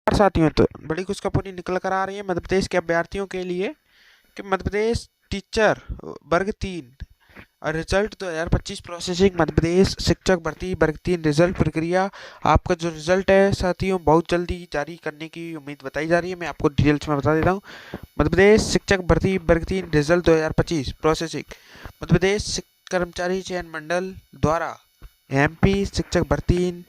साथियों, तो बड़ी खुशखबरी निकल कर आ रही है मध्य प्रदेश के अभ्यर्थियों के लिए कि मध्य प्रदेश टीचर वर्ग 3 और रिजल्ट 2025 प्रोसेसिंग मध्य प्रदेश शिक्षक भर्ती वर्ग 3 रिजल्ट प्रक्रिया। आपका जो रिजल्ट है साथियों बहुत जल्दी जारी करने की उम्मीद बताई जा रही है। मैं आपको डिटेल्स में बता देता हूँ। मध्य प्रदेश शिक्षक भर्ती वर्ग 3 रिजल्ट 2025 प्रोसेसिंग। मध्य प्रदेश कर्मचारी चयन मंडल द्वारा एमपी शिक्षक भर्ती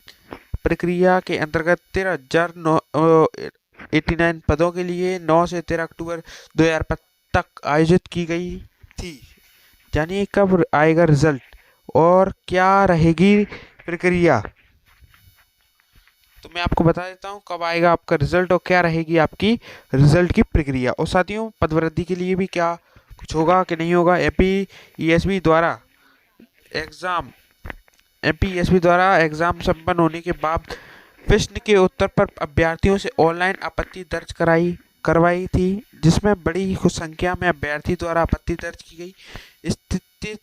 प्रक्रिया के अंतर्गत 13,989 पदों के लिए 9 से 13 अक्टूबर 2025 तक आयोजित की गई थी। जानिए कब आएगा रिजल्ट और क्या रहेगी प्रक्रिया। तो मैं आपको बता देता हूँ कब आएगा आपका रिजल्ट और क्या रहेगी आपकी रिजल्ट की प्रक्रिया। और साथियों, पदवृद्धि के लिए भी क्या कुछ होगा कि नहीं होगा। एमपीईएसबी द्वारा एग्जाम संपन्न होने के बाद प्रश्न के उत्तर पर अभ्यर्थियों से ऑनलाइन आपत्ति दर्ज करवाई थी, जिसमें बड़ी संख्या में अभ्यर्थी द्वारा आपत्ति दर्ज की गई। स्थिति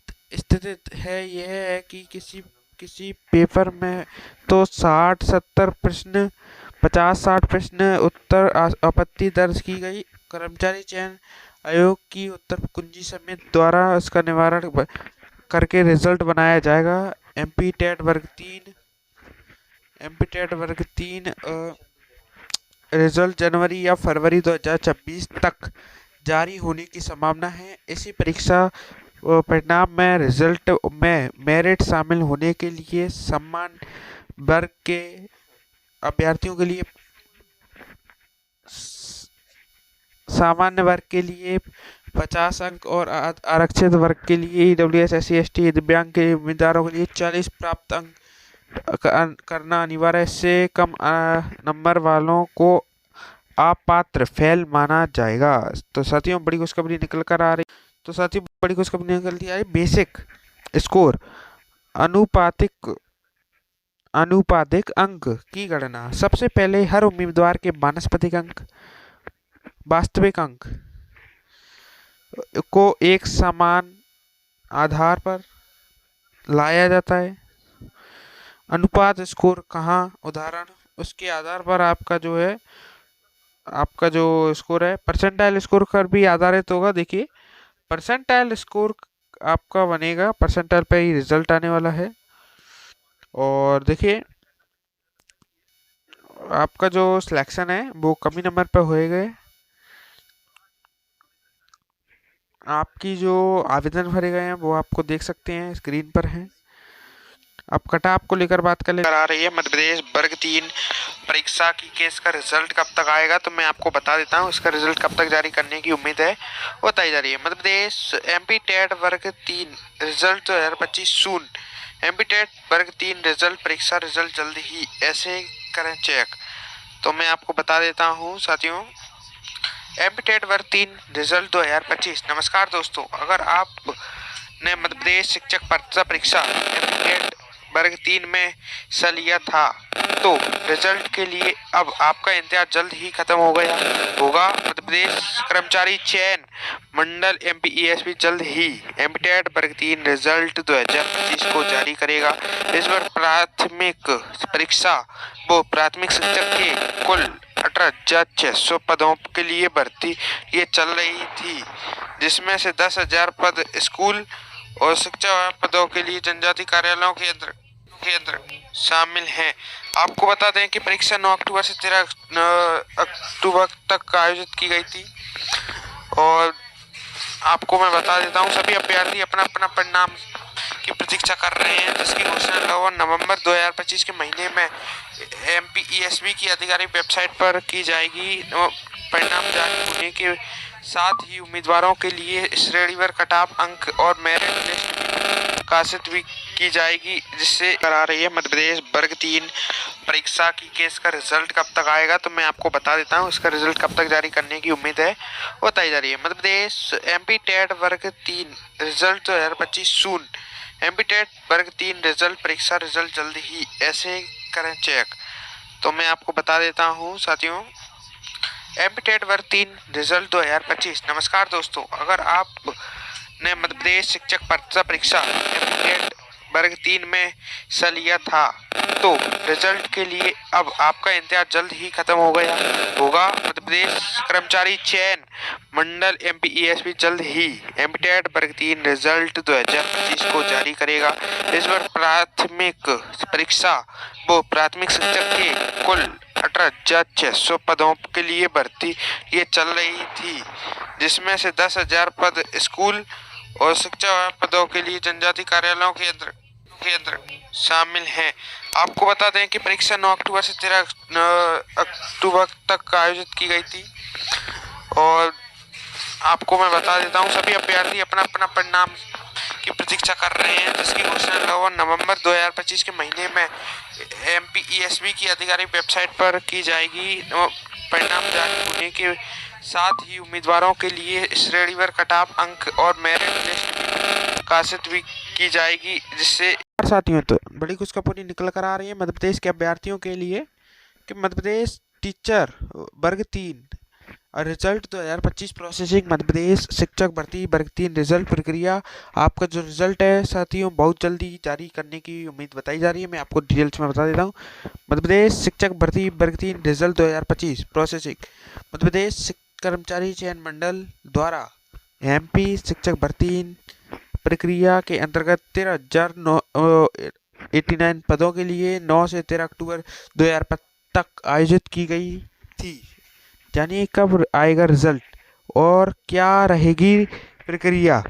है यह है कि किसी पेपर में तो 60-70 प्रश्न 50-60 प्रश्न उत्तर आपत्ति दर्ज की गई। कर्मचारी चयन आयोग की उत्तर कुंजी समिति द्वारा इसका निवारण करके रिजल्ट बनाया जाएगा। एमपी टेट वर्ग 3 रिजल्ट जनवरी या फरवरी 2026 तक जारी होने की संभावना है। इसी परीक्षा परिणाम में रिजल्ट में मेरिट शामिल होने के लिए वर्ग के अभ्यर्थियों के लिए सामान्य वर्ग के लिए 50 अंक और आरक्षित वर्ग के लिए ईडब्ल्यूएस SC ST दिव्यांग के उम्मीदवारों के लिए 40 प्राप्त अंक करना अनिवार्य है। इससे कम नंबर वालों को अपात्र फेल माना जाएगा। तो साथियों, बड़ी खुशखबरी निकल कर आ रही। तो साथियों, बड़ी खुशखबरी निकल आ रही। बेसिक स्कोर अनुपातिक अंक की गणना। सबसे पहले हर उम्मीदवार के वास्तविक अंक को एक समान आधार पर लाया जाता है। अनुपात स्कोर कहाँ उदाहरण उसके आधार पर आपका जो स्कोर है परसेंटाइल स्कोर पर भी आधारित होगा। देखिए, परसेंटाइल स्कोर आपका बनेगा, परसेंटाइल पे ही रिजल्ट आने वाला है। और देखिए, आपका जो सिलेक्शन है वो कमी नंबर पे होएगा। आपकी जो आवेदन भरे गए हैं वो आपको देख सकते हैं, स्क्रीन पर है। अब कटाप को लेकर बात कर आ रही है मध्य प्रदेश वर्ग 3 परीक्षा की केस का रिजल्ट कब तक आएगा, तो मैं आपको बता देता हूँ इसका रिजल्ट कब तक जारी करने की उम्मीद है बताई जा रही है। मध्य प्रदेश एमपी टेट वर्ग 3 रिजल्ट 2025 सून। एमपी टेट वर्ग 3 रिजल्ट परीक्षा रिजल्ट जल्द ही, ऐसे करें चेक। तो मैं आपको बता देता हूँ साथियों, एमपी टेट वर्ग 3 रिजल्ट 2025। नमस्कार दोस्तों, अगर आप ने मध्य प्रदेश शिक्षक पात्रता परीक्षा एमपी टेट वर्ग 3 में हिस्सा लिया था तो रिजल्ट के लिए अब आपका इंतजार जल्द ही खत्म होगा। मध्य प्रदेश कर्मचारी चयन मंडल एमपीईएसबी जल्द ही एमपीटेट वर्ग 3 रिजल्ट 2025 को जारी करेगा। इस बार प्राथमिक शिक्षक के कुल 18,600 पदों के लिए भर्ती ये चल रही थी, जिसमें से 10,000 पद स्कूल और शिक्षा पदों के लिए जनजाति कार्यालयों के अंदर शामिल हैं। आपको बता दें कि परीक्षा 9 अक्टूबर से 13 अक्टूबर तक आयोजित की गई थी। और आपको मैं बता देता हूं, सभी अभ्यर्थी अपना परिणाम की प्रतीक्षा कर रहे हैं, जिसकी घोषणा नवंबर 2025 के महीने में एमपीईएसबी की आधिकारिक वेबसाइट पर की जाएगी। परिणाम जारी होने के साथ ही उम्मीदवारों के लिए श्रेणीवार कटाव अंक और मेरिट लिस्ट प्रकाशित भी की जाएगी, जिससे करा रही है मध्य प्रदेश वर्ग 3 परीक्षा की केस का रिजल्ट कब तक आएगा, तो मैं आपको बता देता हूँ इसका रिजल्ट कब तक जारी करने की उम्मीद है बताई जा रही है। मध्य प्रदेश एमपी टेट वर्ग 3 रिजल्ट 2025 सून। एमपी टेट वर्ग 3 रिजल्ट परीक्षा रिजल्ट जल्द ही, ऐसे करें चेक। तो मैं आपको बता देता हूँ साथियों, एमपी टेट वर्ग 3 रिजल्ट 2025। नमस्कार दोस्तों, अगर आप ने मध्य प्रदेश शिक्षक पात्रता परीक्षा एमपी टेट वर्ग 3 में हिस्सा लिया था, तो रिजल्ट के लिए अब आपका इंतजार जल्द ही खत्म हो गया होगा। मध्य प्रदेश कर्मचारी चयन मंडल एमपीईएसबी जल्द ही एमपीटेट वर्ग 3 रिजल्ट 2025 को जारी करेगा। इस बार प्राथमिक परीक्षा वो प्राथमिक शिक्षक के कुल 18,600 पदों के लिए भर्ती ये चल रही थी, जिसमें से 10,000 पद स्कूल और शिक्षा पदों के लिए जनजाति कार्यालयों के अंदर शामिल हैं। आपको बता दें कि परीक्षा 9 अक्टूबर से 13 अक्टूबर तक आयोजित की गई थी। और आपको मैं बता देता हूँ, सभी अभ्यर्थी अपना अपना परिणाम की प्रतीक्षा कर रहे हैं, जिसकी घोषणा नवंबर 2025 के महीने में एमपीईएसबी की आधिकारिक वेबसाइट पर की जाएगी। परिणाम जारी होने के साथ ही उम्मीदवारों के लिए श्रेणीवार कट-ऑफ अंक और मेरिट लिस्ट प्रकाशित भी की जाएगी, जिससे साथियों तो बड़ी खुशखबरी निकल कर आ रही है मध्य प्रदेश के अभ्यर्थियों के लिए कि मध्य प्रदेश टीचर वर्ग 3 और रिजल्ट 2025 प्रोसेसिंग मध्य प्रदेश शिक्षक भर्ती वर्ग 3 रिजल्ट प्रक्रिया। आपका जो रिजल्ट है साथियों बहुत जल्दी जारी करने की उम्मीद बताई जा रही है। मैं आपको डिटेल्स में बता देता हूँ। मध्य प्रदेश शिक्षक भर्ती वर्ग 3 रिजल्ट 2025 प्रोसेसिंग मध्य प्रदेश कर्मचारी चयन मंडल द्वारा एमपी शिक्षक भर्ती प्रक्रिया के अंतर्गत 13,989 पदों के लिए 9 से 13 अक्टूबर 2025 तक आयोजित की गई थी। जानिए कब आएगा रिजल्ट और क्या रहेगी प्रक्रिया।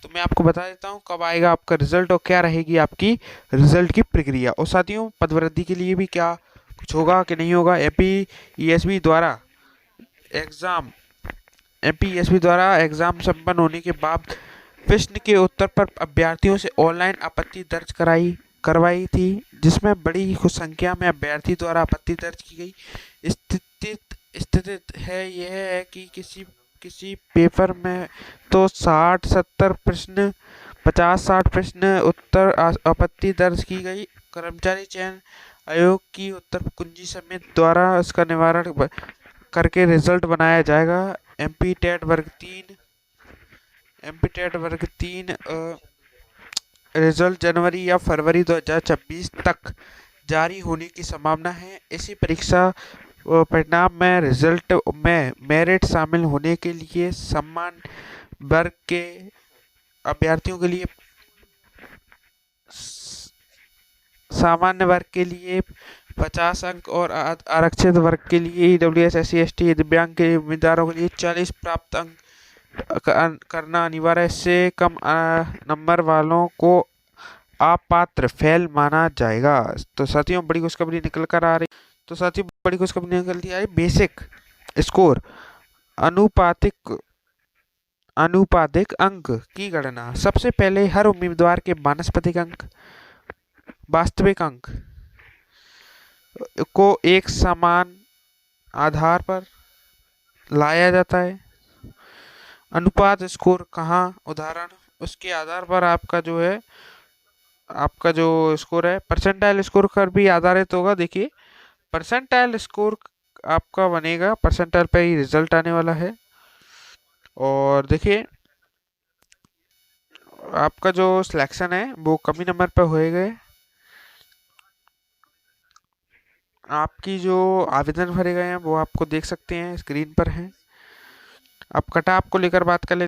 तो मैं आपको बता देता हूँ कब आएगा आपका रिजल्ट और क्या रहेगी आपकी रिजल्ट की प्रक्रिया। और साथियों पदवृद्धि के लिए भी क्या कुछ होगा कि नहीं होगा। एमपीईएसबी द्वारा एग्जाम संपन्न होने के बाद प्रश्न के उत्तर पर अभ्यर्थियों से ऑनलाइन आपत्ति दर्ज करवाई थी, जिसमें बड़ी संख्या में अभ्यर्थी द्वारा आपत्ति दर्ज की गई। स्थिति है यह है कि किसी पेपर में तो 60-70 प्रश्न 50-60 प्रश्न उत्तर आपत्ति दर्ज की गई। कर्मचारी चयन आयोग की उत्तर कुंजी समिति द्वारा इसका निवारण करके रिजल्ट बनाया जाएगा। एमपीटेट वर्ग 3 रिजल्ट जनवरी या फरवरी 2026 तक जारी होने की संभावना है। इसी परीक्षा परिणाम में रिजल्ट में मेरिट शामिल होने के लिए समान वर्ग के अभ्यर्थियों के लिए सामान्य वर्ग के लिए 50 अंक और आरक्षित वर्ग के लिए ईडब्ल्यूएस SC ST दिव्यांग के उम्मीदवारों के लिए 40 प्राप्त अंक करना अनिवार्य। इससे कम नंबर वालों को अपात्र फेल माना जाएगा। तो साथियों बड़ी खुशखबरी निकल कर आ रही। तो साथियों बड़ी खुशखबरी निकल के आई बेसिक स्कोर अनुपातिक अंक की गणना। सबसे पहले हर उम्मीदवार के वानस्पतिक अंक वास्तविक अंक को एक समान आधार पर लाया जाता है। अनुपात स्कोर कहाँ उदाहरण उसके आधार पर आपका जो स्कोर है परसेंटाइल स्कोर पर भी आधारित होगा। देखिए परसेंटाइल स्कोर आपका बनेगा, परसेंटाइल पे ही रिजल्ट आने वाला है। और देखिए आपका जो सिलेक्शन है वो कमी नंबर पर होए गए। आपकी जो आवेदन भरे गए हैं वो आपको देख सकते हैं स्क्रीन पर है। अब कट ऑफ को लेकर बात कर ले